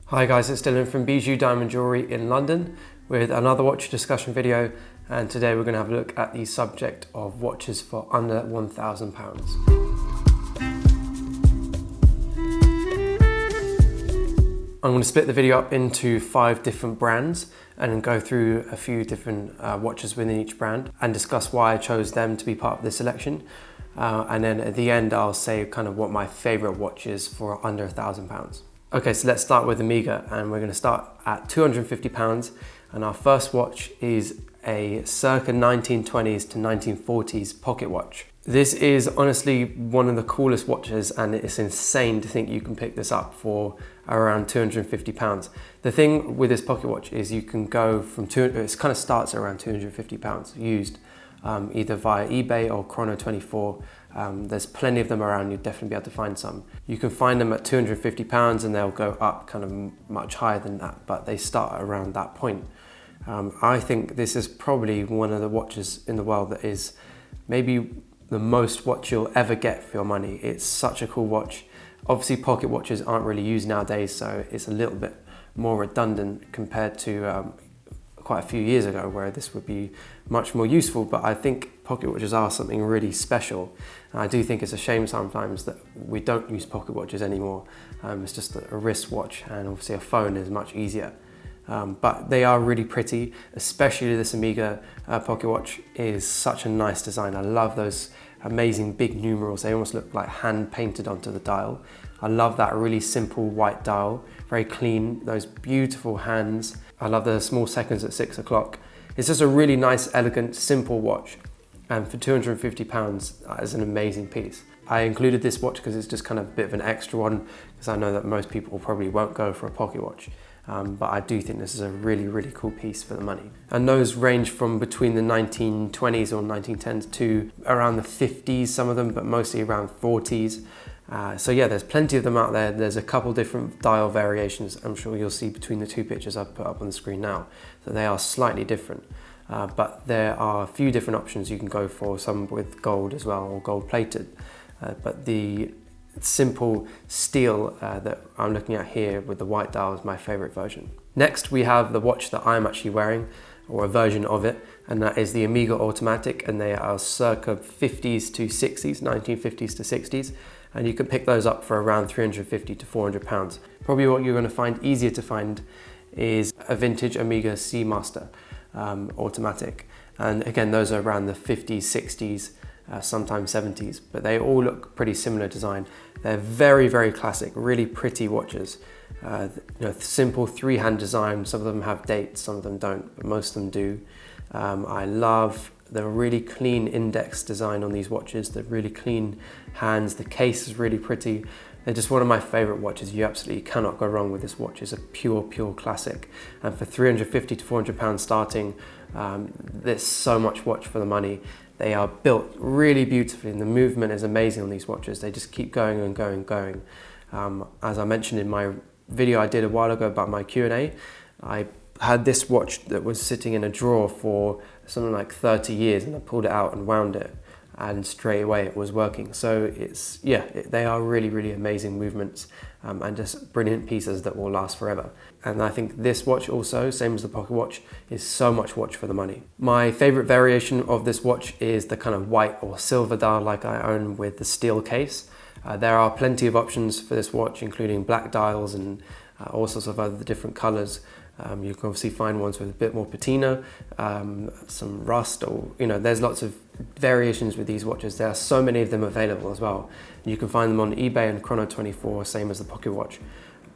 Hi guys, it's Dylan from Bijou Diamond Jewellery in London with another watch discussion video, and today we're going to have a look at the subject of watches for under £1,000. I'm going to split the video up into 5 different brands and go through a few different watches within each brand and discuss why I chose them to be part of this selection. And then at the end I'll say kind of what my favourite watch is for under £1,000. Okay, so let's start with Omega, and we're going to start at £250, and our first watch is a circa 1920s to 1940s pocket watch. This is honestly one of the coolest watches, and it's insane to think you can pick this up for around £250. The thing with this pocket watch is you can go from it kind of starts at around £250 used, either via eBay or Chrono24. There's plenty of them around, you'll definitely be able to find some. You can find them at £250 and they'll go up kind of much higher than that, but they start around that point. I think this is probably one of the watches in the world that is maybe the most watch you'll ever get for your money. It's such a cool watch. Obviously pocket watches aren't really used nowadays, so it's a little bit more redundant compared to quite a few years ago where this would be much more useful, but I think pocket watches are something really special. And I do think it's a shame sometimes that we don't use pocket watches anymore. It's just a wrist watch, and obviously a phone is much easier. But they are really pretty, especially this Omega pocket watch is such a nice design. I love those amazing big numerals. They almost look like hand painted onto the dial. I love that really simple white dial, very clean, those beautiful hands. I love the small seconds at 6 o'clock. It's just a really nice, elegant, simple watch. And for £250, that is an amazing piece. I included this watch because it's just kind of a bit of an extra one, because I know that most people probably won't go for a pocket watch. But I do think this is a really, really cool piece for the money. And those range from between the 1920s or 1910s to around the 50s, some of them, but mostly around 40s. So yeah, there's plenty of them out there. There's a couple different dial variations. I'm sure you'll see between the 2 pictures I've put up on the screen now, that they are slightly different. But there are a few different options you can go for, some with gold as well, or gold plated. But the simple steel that I'm looking at here with the white dial is my favorite version. Next we have the watch that I'm actually wearing, or a version of it, and that is the Omega Automatic, and they are circa 50s to 60s, 1950s to 60s, and you can pick those up for around £350 to £400. Probably what you're going to find easier to find is a vintage Omega Seamaster Automatic, and again those are around the 50s, 60s, sometimes 70s, but they all look pretty similar design. They're very, very classic, really pretty watches. Simple 3-hand design. Some of them have dates, some of them don't, but most of them do. I love the really clean index design on these watches, the really clean hands. The case is really pretty. They're just one of my favorite watches. You absolutely cannot go wrong with this watch. It's a pure classic. And for £350 to £400 starting, there's so much watch for the money. They are built really beautifully, and the movement is amazing on these watches. They just keep going and going and going. As I mentioned in my video I did a while ago about my Q&A, I had this watch that was sitting in a drawer for something like 30 years, and I pulled it out and wound it, and straight away it was working. So they are really, really amazing movements, and just brilliant pieces that will last forever. And I think this watch also, same as the pocket watch, is so much watch for the money. My favorite variation of this watch is the kind of white or silver dial like I own with the steel case. There are plenty of options for this watch, including black dials and all sorts of other different colors. You can obviously find ones with a bit more patina, some rust, or there's lots of variations with these watches. There are so many of them available as well. You can find them on eBay and Chrono24, same as the pocket watch.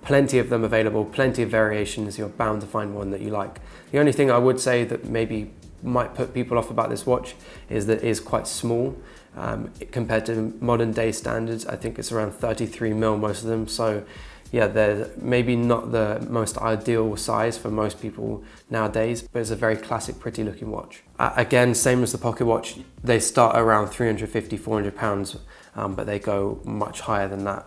Plenty of them available, plenty of variations. You're bound to find one that you like. The only thing I would say that maybe might put people off about this watch is that it is quite small compared to modern day standards. I think it's around 33mm, most of them. So yeah, they're maybe not the most ideal size for most people nowadays, but it's a very classic, pretty looking watch. Again, same as the pocket watch, they start around £350, £400, but they go much higher than that,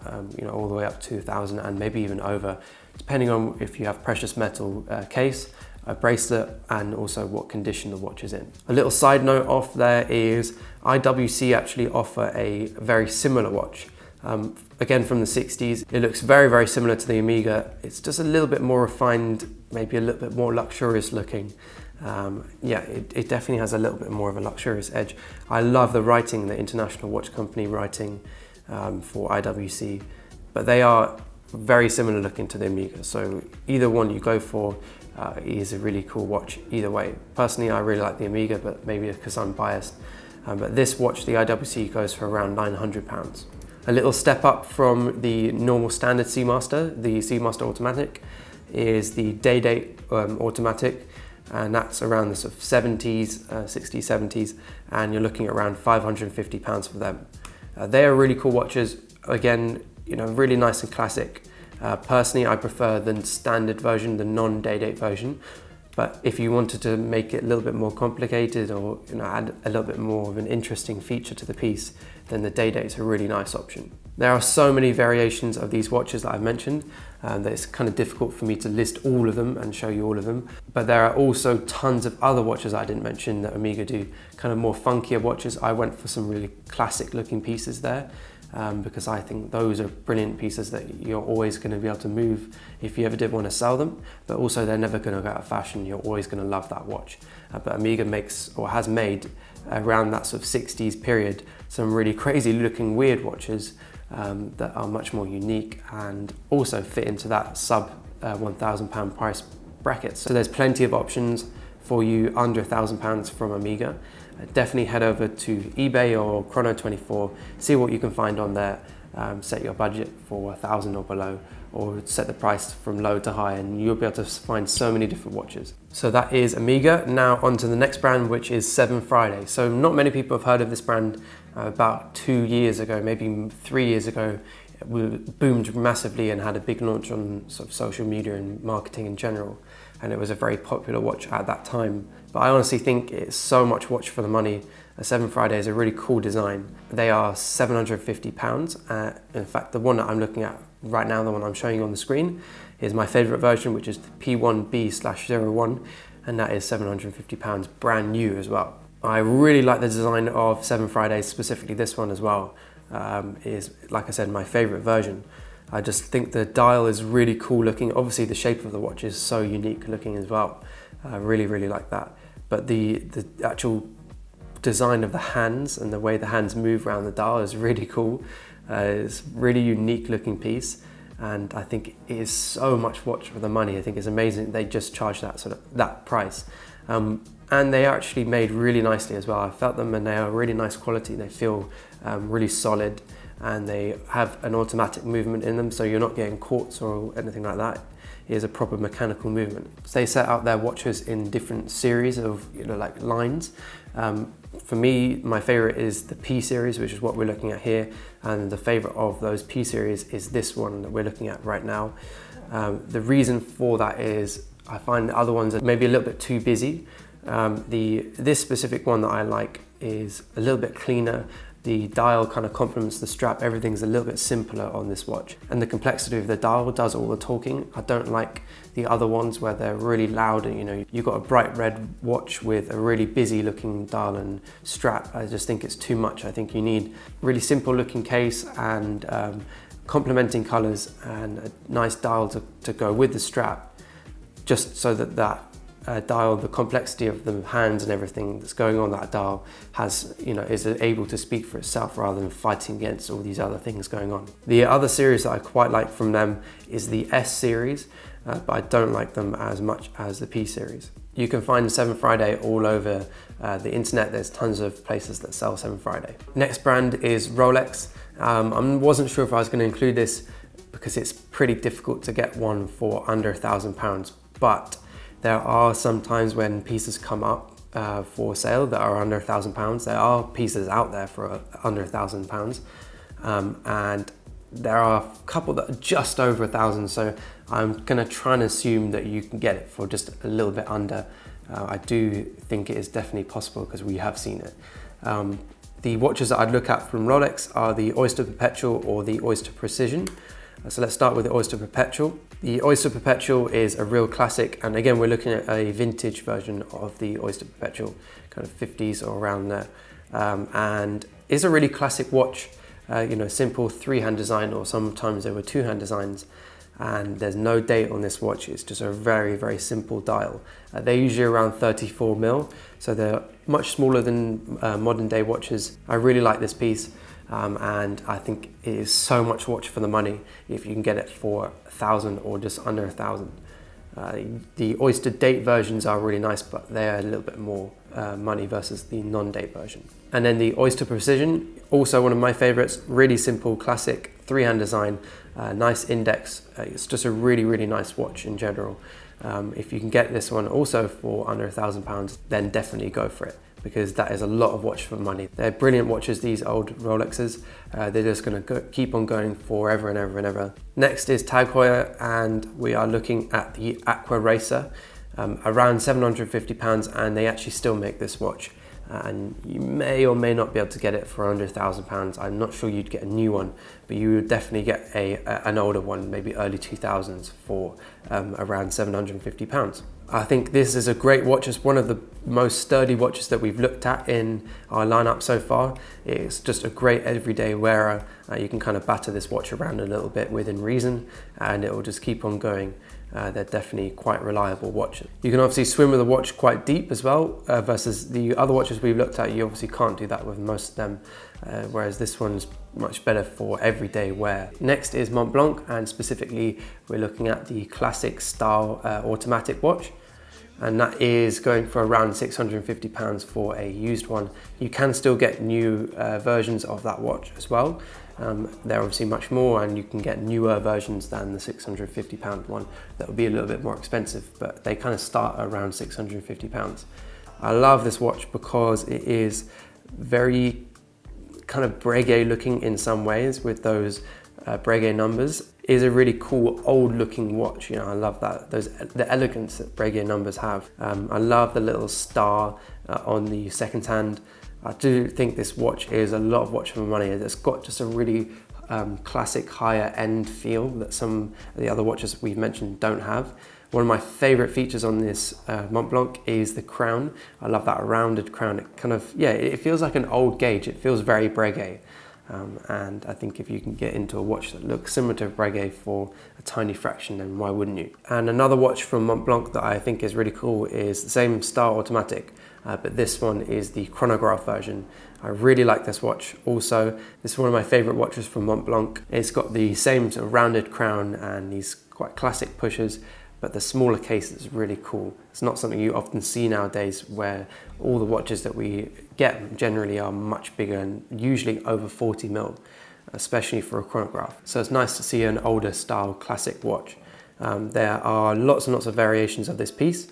all the way up to 1,000 and maybe even over, depending on if you have precious metal case, a bracelet, and also what condition the watch is in. A little side note off there is IWC actually offer a very similar watch. Again, from the 60s, it looks very, very similar to the Omega. It's just a little bit more refined, maybe a little bit more luxurious looking. Yeah, it definitely has a little bit more of a luxurious edge. I love the writing, the International Watch Company writing for IWC, but they are very similar looking to the Omega. So either one you go for is a really cool watch either way. Personally, I really like the Omega, but maybe because I'm biased. But this watch, the IWC, goes for around £900. A little step up from the normal standard Seamaster, the Seamaster Automatic, is the Day-Date Automatic, and that's around the sort of 70s, 60s, 70s, and you're looking at around £550 for them. They are really cool watches. Again, you know, really nice and classic. Personally, I prefer the standard version, the non-Day-Date version. But if you wanted to make it a little bit more complicated, or add a little bit more of an interesting feature to the piece, then the Day-Date is a really nice option. There are so many variations of these watches that I've mentioned that it's kind of difficult for me to list all of them and show you all of them. But there are also tons of other watches I didn't mention that Omega do, kind of more funkier watches. I went for some really classic looking pieces there. Because I think those are brilliant pieces that you're always going to be able to move if you ever did want to sell them, but also they're never going to go out of fashion. You're always going to love that watch. But Omega makes, or has made, around that sort of 60s period, some really crazy looking weird watches that are much more unique and also fit into that sub £1,000 price bracket. So there's plenty of options for you under £1,000 from Omega. Definitely head over to eBay or Chrono24, see what you can find on there, set your budget for 1,000 or below, or set the price from low to high, and you'll be able to find so many different watches. So that is Omega. Now on to the next brand, which is SevenFriday. So not many people have heard of this brand. About 2 years ago, maybe 3 years ago, it boomed massively and had a big launch on sort of social media and marketing in general. And it was a very popular watch at that time. But I honestly think it's so much watch for the money. SevenFriday is a really cool design. They are £750. In fact, the one that I'm looking at right now, the one I'm showing you on the screen, is my favorite version, which is the P1B/01, and that is £750 brand new as well. I really like the design of SevenFriday, specifically this one as well. Is, like I said, my favorite version. I just think the dial is really cool looking. Obviously the shape of the watch is so unique looking as well. I really, really like that. But the actual design of the hands and the way the hands move around the dial is really cool. It's a really unique looking piece, and I think it is so much watch for the money. I think it's amazing they just charge that price. And they are actually made really nicely as well. I felt them and they are really nice quality. They feel really solid, and they have an automatic movement in them, so you're not getting quartz or anything like that. It is a proper mechanical movement. So they set out their watches in different series of like lines. For me, my favorite is the P series, which is what we're looking at here, and the favorite of those P series is this one that we're looking at right now. The reason for that is I find the other ones are maybe a little bit too busy. This specific one that I like is a little bit cleaner. The dial kind of complements the strap. Everything's a little bit simpler on this watch, and the complexity of the dial does all the talking. I don't like the other ones where they're really loud and you've got a bright red watch with a really busy looking dial and strap. I just think it's too much. I think you need really simple looking case and complementing colors and a nice dial to go with the strap, just so that dial, the complexity of the hands and everything that's going on that dial has, is able to speak for itself rather than fighting against all these other things going on. The other series that I quite like from them is the S series, but I don't like them as much as the P series. You can find SevenFriday all over the internet. There's tons of places that sell SevenFriday. Next brand is Rolex. I wasn't sure if I was going to include this because it's pretty difficult to get one for under £1,000, but there are some times when pieces come up for sale that are under £1,000. There are pieces out there for under £1,000, and there are a couple that are just over 1,000. So I'm gonna try and assume that you can get it for just a little bit under. I do think it is definitely possible because we have seen it. The watches that I'd look at from Rolex are the Oyster Perpetual or the Oyster Precision. So let's start with the Oyster Perpetual. The Oyster Perpetual is a real classic, and again we're looking at a vintage version of the Oyster Perpetual, kind of 50s or around there, and it's a really classic watch. you know, simple 3-hand design, or sometimes there were 2-hand designs. And there's no date on this watch. It's just a very, very simple dial. They're usually around 34 mil, so they're much smaller than modern day watches. I really like this piece, and I think it is so much watch for the money if you can get it for 1,000 or just under 1,000. The Oyster date versions are really nice, but they're a little bit more money versus the non-date version. And then the Oyster Precision, also one of my favorites, really simple, classic 3-hand design, nice index. It's just a really, really nice watch in general. If you can get this one also for under £1,000, then definitely go for it, because that is a lot of watch for money. They're brilliant watches, these old Rolexes. They're just going to keep on going forever and ever and ever. Next is Tag Heuer, and we are looking at the Aqua Racer, around £750, and they actually still make this watch. And you may or may not be able to get it for under £1,000. I'm not sure you'd get a new one, but you would definitely get an older one, maybe early 2000s, for around £750. I think this is a great watch. It's one of the most sturdy watches that we've looked at in our lineup so far. It's just a great everyday wearer. You can kind of batter this watch around a little bit within reason, and it will just keep on going. They're definitely quite reliable watches. You can obviously swim with the watch quite deep as well, versus the other watches we've looked at. You obviously can't do that with most of them, whereas this one's much better for everyday wear. Next is Montblanc, and specifically we're looking at the classic style automatic watch, and that is going for around £650 for a used one. You can still get new versions of that watch as well. They're obviously much more, and you can get newer versions than the £650 one that will be a little bit more expensive, but they kind of start around £650. I love this watch because it is very kind of Breguet looking in some ways, with those Breguet numbers. It is a really cool old looking watch. You know, I love that, the elegance that Breguet numbers have. I love the little star on the second hand. I do think this watch is a lot of watch for money. It's got just a really classic higher end feel that some of the other watches we've mentioned don't have. One of my favorite features on this Montblanc is the crown. I love that rounded crown. It kind of, yeah, it feels like an old gauge. It feels very Breguet. And I think if you can get into a watch that looks similar to Breguet for a tiny fraction, then why wouldn't you? And another watch from Montblanc that I think is really cool is the same style automatic, but this one is the chronograph version. I really like this watch also. This is one of my favorite watches from Montblanc. It's got the same sort of rounded crown and these quite classic pushers, but the smaller case is really cool. It's not something you often see nowadays, where all the watches that we get generally are much bigger and usually over 40 mil, especially for a chronograph. So it's nice to see an older style classic watch. There are lots and lots of variations of this piece.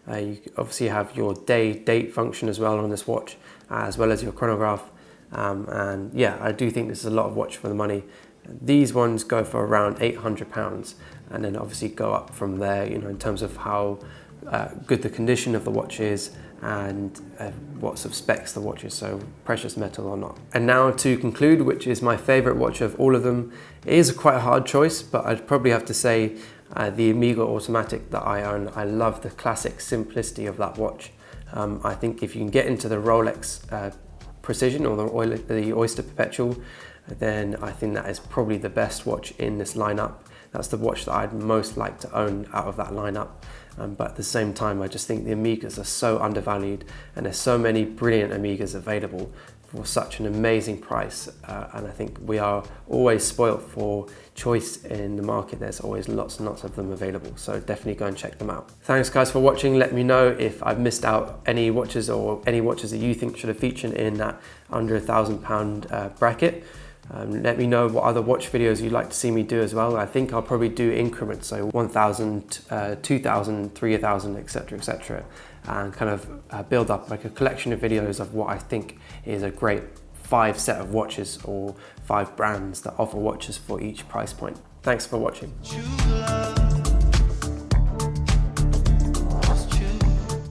You obviously have your date function as well on this watch, as well as your chronograph. And yeah, I do think this is a lot of watch for the money. These ones go for around £800, and then obviously go up from there, you know, in terms of how good the condition of the watch is, and what sort of specs the watch is, so precious metal or not. And now to conclude, which is my favorite watch of all of them. It is quite a hard choice, but I'd probably have to say the Omega Automatic that I own. I love the classic simplicity of that watch. I think if you can get into the Rolex Precision or the Oyster Perpetual, then I think that is probably the best watch in this lineup. That's the watch that I'd most like to own out of that lineup. But at the same time, I just think the Omegas are so undervalued, and there's so many brilliant Omegas available for such an amazing price. And I think we are always spoilt for choice in the market. There's always lots and lots of them available. So definitely go and check them out. Thanks guys for watching. Let me know if I've missed out any watches, or any watches that you think should have featured in that under £1,000 bracket. Let me know what other watch videos you'd like to see me do as well. I think I'll probably do increments, so 1,000, 2,000, 3,000, etc, etc, and kind of build up like a collection of videos of what I think is a great 5 set of watches, or 5 brands that offer watches for each price point. Thanks for watching.